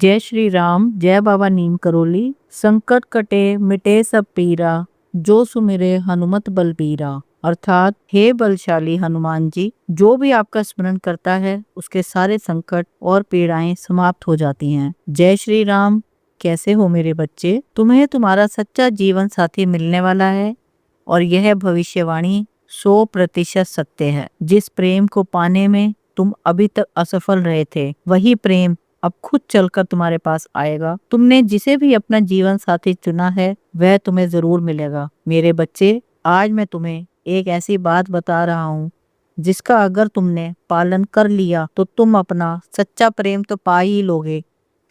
जय श्री राम, जय बाबा नीम करोली। संकट कटे मिटे सब पीरा, जो सुमिरे हनुमत बलबीरा। अर्थात हे बलशाली हनुमान जी, जो भी आपका स्मरण करता है उसके सारे संकट और पीड़ाएं समाप्त हो जाती हैं। जय श्री राम। कैसे हो मेरे बच्चे? तुम्हें तुम्हारा सच्चा जीवन साथी मिलने वाला है और यह भविष्यवाणी 100% सत्य है। जिस प्रेम को पाने में तुम अभी तक असफल रहे थे, वही प्रेम अब खुद चलकर तुम्हारे पास आएगा। तुमने जिसे भी अपना जीवन साथी चुना है वह तुम्हें जरूर मिलेगा। मेरे बच्चे, आज मैं तुम्हें एक ऐसी बात बता रहा हूँ जिसका अगर तुमने पालन कर लिया तो तुम अपना सच्चा प्रेम तो पा ही लोगे,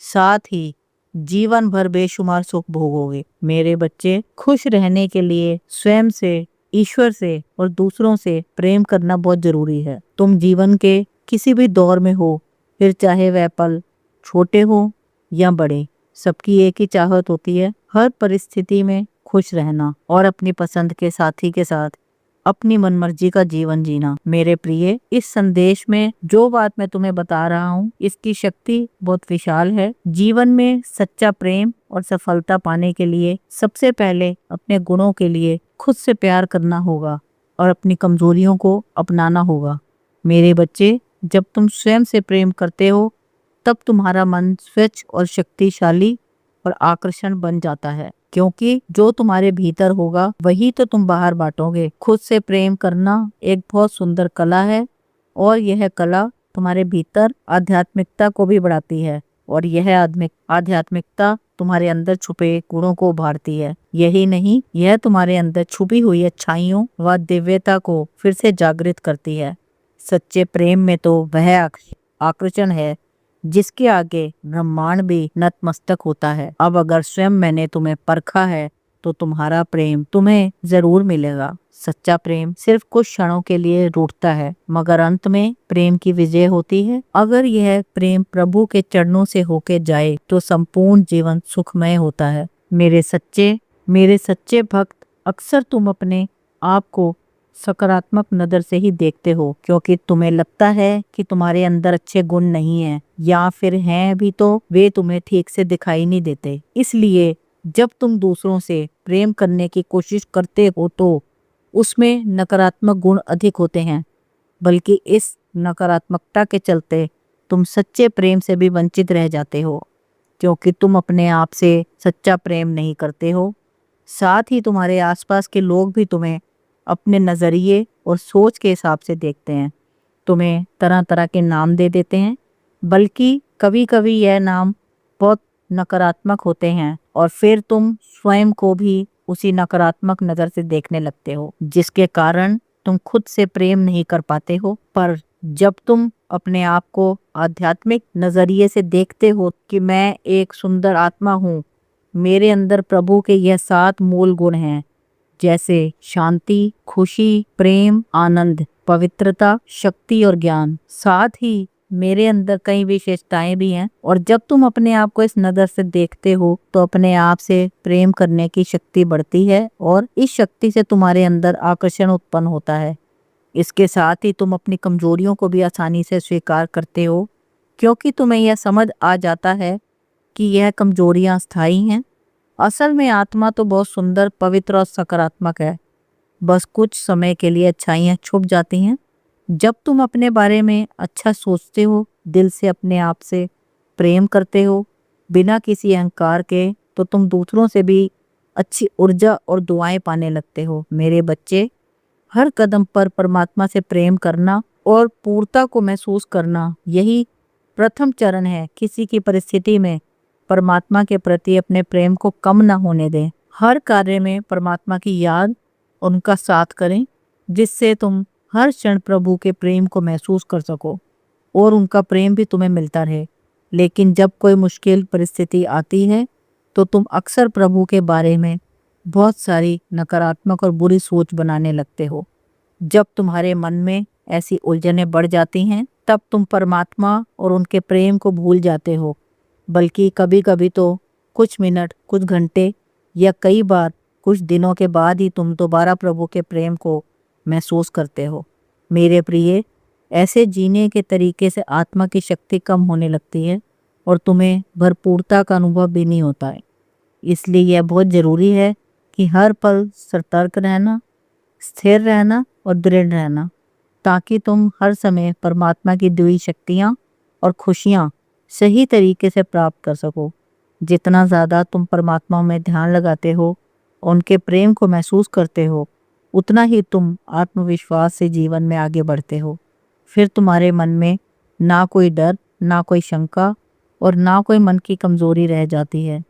साथ ही जीवन भर बेशुमार सुख भोगोगे। मेरे बच्चे, खुश रहने के लिए स्वयं से, ईश्वर से और दूसरों से प्रेम करना बहुत जरूरी है। तुम जीवन के किसी भी दौर में हो, फिर चाहे वह पल छोटे हो या बड़े, सबकी एक ही चाहत होती है, हर परिस्थिति में खुश रहना और अपनी पसंद के साथी के साथ अपनी मनमर्जी का जीवन जीना। मेरे प्रिय, इस संदेश में जो बात मैं तुम्हें बता रहा हूँ, इसकी शक्ति बहुत विशाल है। जीवन में सच्चा प्रेम और सफलता पाने के लिए सबसे पहले अपने गुणों के लिए खुद से प्यार करना होगा और अपनी कमजोरियों को अपनाना होगा। मेरे बच्चे, जब तुम स्वयं से प्रेम करते हो तब तुम्हारा मन स्वच्छ और शक्तिशाली और आकर्षण बन जाता है, क्योंकि जो तुम्हारे भीतर होगा वही तो तुम बाहर बांटोगे। खुद से प्रेम करना एक बहुत सुंदर कला है और यह कला तुम्हारे भीतर आध्यात्मिकता को भी बढ़ाती है और यह आध्यात्मिकता तुम्हारे अंदर छुपे गुणों को उभारती है। यही नहीं, यह तुम्हारे अंदर छुपी हुई अच्छाइयों व दिव्यता को फिर से जागृत करती है। सच्चे प्रेम में तो वह आकर्षण है जिसके आगे ब्रह्मांड भी नतमस्तक होता है। अब अगर स्वयं मैंने तुम्हें परखा है तो तुम्हारा प्रेम तुम्हें जरूर मिलेगा। सच्चा प्रेम सिर्फ कुछ क्षणों के लिए रूठता है, मगर अंत में प्रेम की विजय होती है। अगर यह प्रेम प्रभु के चरणों से होके जाए तो संपूर्ण जीवन सुखमय होता है। मेरे सच्चे भक्त, अक्सर तुम अपने आप को सकारात्मक नजर से ही देखते हो, क्योंकि तुम्हें लगता है कि तुम्हारे अंदर अच्छे गुण नहीं हैं, या फिर हैं भी तो वे तुम्हें ठीक से दिखाई नहीं देते। इसलिए जब तुम दूसरों से प्रेम करने की कोशिश करते हो तो उसमें नकारात्मक गुण अधिक होते हैं, बल्कि इस नकारात्मकता के चलते तुम सच्चे प्रेम से भी वंचित रह जाते हो, क्योंकि तुम अपने आप से सच्चा प्रेम नहीं करते हो। साथ ही तुम्हारे आसपास के लोग भी तुम्हें अपने नजरिए और सोच के हिसाब से देखते हैं, तुम्हें तरह तरह के नाम दे देते हैं, बल्कि कभी कभी यह नाम बहुत नकारात्मक होते हैं और फिर तुम स्वयं को भी उसी नकारात्मक नजर से देखने लगते हो, जिसके कारण तुम खुद से प्रेम नहीं कर पाते हो। पर जब तुम अपने आप को आध्यात्मिक नजरिए से देखते हो कि मैं एक सुंदर आत्मा हूँ, मेरे अंदर प्रभु के यह 7 मूल गुण हैं, जैसे शांति, खुशी, प्रेम, आनंद, पवित्रता, शक्ति और ज्ञान। साथ ही मेरे अंदर कई विशेषताएं भी हैं, और जब तुम अपने आप को इस नजर से देखते हो तो अपने आप से प्रेम करने की शक्ति बढ़ती है और इस शक्ति से तुम्हारे अंदर आकर्षण उत्पन्न होता है। इसके साथ ही तुम अपनी कमजोरियों को भी आसानी से स्वीकार करते हो, क्योंकि तुम्हें यह समझ आ जाता है कि यह कमजोरियां स्थायी हैं। असल में आत्मा तो बहुत सुंदर, पवित्र और सकारात्मक है, बस कुछ समय के लिए अच्छाइयाँ छुप जाती हैं। जब तुम अपने बारे में अच्छा सोचते हो, दिल से अपने आप से प्रेम करते हो बिना किसी अहंकार के, तो तुम दूसरों से भी अच्छी ऊर्जा और दुआएं पाने लगते हो। मेरे बच्चे, हर कदम पर परमात्मा से प्रेम करना और पूर्णता को महसूस करना, यही प्रथम चरण है। किसी की परिस्थिति में परमात्मा के प्रति अपने प्रेम को कम ना होने दें। हर कार्य में परमात्मा की याद, उनका साथ करें, जिससे तुम हर क्षण प्रभु के प्रेम को महसूस कर सको और उनका प्रेम भी तुम्हें मिलता रहे। लेकिन जब कोई मुश्किल परिस्थिति आती है तो तुम अक्सर प्रभु के बारे में बहुत सारी नकारात्मक और बुरी सोच बनाने लगते हो। जब तुम्हारे मन में ऐसी उलझनें बढ़ जाती हैं, तब तुम परमात्मा और उनके प्रेम को भूल जाते हो, बल्कि कभी कभी तो कुछ मिनट, कुछ घंटे या कई बार कुछ दिनों के बाद ही तुम दोबारा प्रभु के प्रेम को महसूस करते हो। मेरे प्रिय, ऐसे जीने के तरीके से आत्मा की शक्ति कम होने लगती है और तुम्हें भरपूरता का अनुभव भी नहीं होता है। इसलिए यह बहुत ज़रूरी है कि हर पल सतर्क रहना, स्थिर रहना और दृढ़ रहना, ताकि तुम हर समय परमात्मा की दी हुई शक्तियाँ और खुशियाँ सही तरीके से प्राप्त कर सको। जितना ज़्यादा तुम परमात्मा में ध्यान लगाते हो, उनके प्रेम को महसूस करते हो, उतना ही तुम आत्मविश्वास से जीवन में आगे बढ़ते हो। फिर तुम्हारे मन में ना कोई डर, ना कोई शंका और ना कोई मन की कमज़ोरी रह जाती है।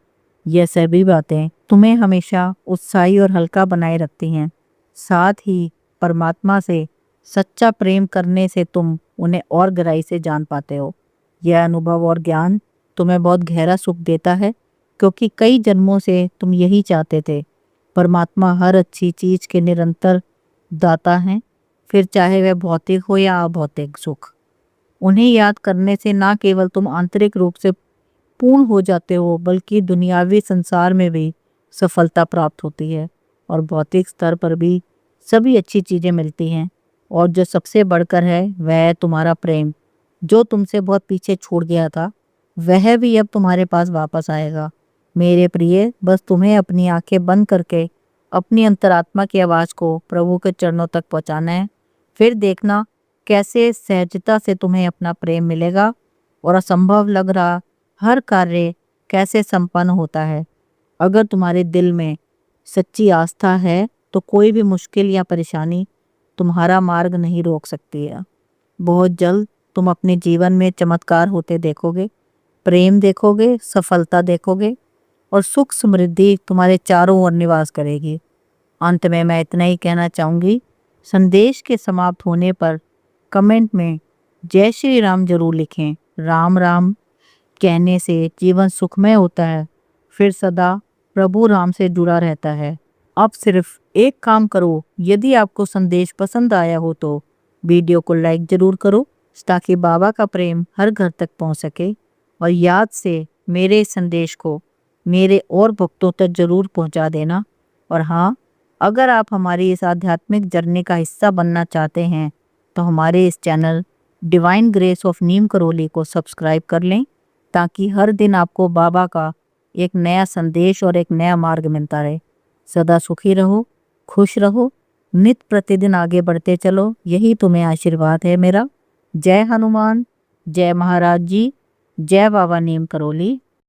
यह सभी बातें तुम्हें हमेशा उत्साही और हल्का बनाए रखती हैं। साथ ही परमात्मा से सच्चा प्रेम करने से तुम उन्हें और गहराई से जान पाते हो। यह अनुभव और ज्ञान तुम्हें बहुत गहरा सुख देता है, क्योंकि कई जन्मों से तुम यही चाहते थे। परमात्मा हर अच्छी चीज़ के निरंतर दाता हैं, फिर चाहे वह भौतिक हो या अभौतिक सुख। उन्हें याद करने से ना केवल तुम आंतरिक रूप से पूर्ण हो जाते हो, बल्कि दुनियावी संसार में भी सफलता प्राप्त होती है और भौतिक स्तर पर भी सभी अच्छी चीज़ें मिलती हैं। और जो सबसे बढ़कर है वह है तुम्हारा प्रेम, जो तुमसे बहुत पीछे छूट गया था, वह भी अब तुम्हारे पास वापस आएगा। मेरे प्रिय, बस तुम्हें अपनी आंखें बंद करके अपनी अंतरात्मा की आवाज़ को प्रभु के चरणों तक पहुंचाना है। फिर देखना कैसे सहजता से तुम्हें अपना प्रेम मिलेगा और असंभव लग रहा हर कार्य कैसे संपन्न होता है। अगर तुम्हारे दिल में सच्ची आस्था है तो कोई भी मुश्किल या परेशानी तुम्हारा मार्ग नहीं रोक सकती है। बहुत जल्द तुम अपने जीवन में चमत्कार होते देखोगे, प्रेम देखोगे, सफलता देखोगे और सुख समृद्धि तुम्हारे चारों ओर निवास करेगी। अंत में मैं इतना ही कहना चाहूँगी, संदेश के समाप्त होने पर कमेंट में जय श्री राम जरूर लिखें। राम राम कहने से जीवन सुखमय होता है, फिर सदा प्रभु राम से जुड़ा रहता है। अब सिर्फ एक काम करो, यदि आपको संदेश पसंद आया हो तो वीडियो को लाइक जरूर करो, ताकि बाबा का प्रेम हर घर तक पहुंच सके। और याद से मेरे संदेश को मेरे और भक्तों तक जरूर पहुंचा देना। और हाँ, अगर आप हमारी इस आध्यात्मिक जर्नी का हिस्सा बनना चाहते हैं तो हमारे इस चैनल डिवाइन ग्रेस ऑफ नीम करौली को सब्सक्राइब कर लें, ताकि हर दिन आपको बाबा का एक नया संदेश और एक नया मार्ग मिलता रहे। सदा सुखी रहो, खुश रहो, नित प्रतिदिन आगे बढ़ते चलो, यही तुम्हें आशीर्वाद है मेरा। जय हनुमान, जय महाराज जी, जय बाबा नीम करौली।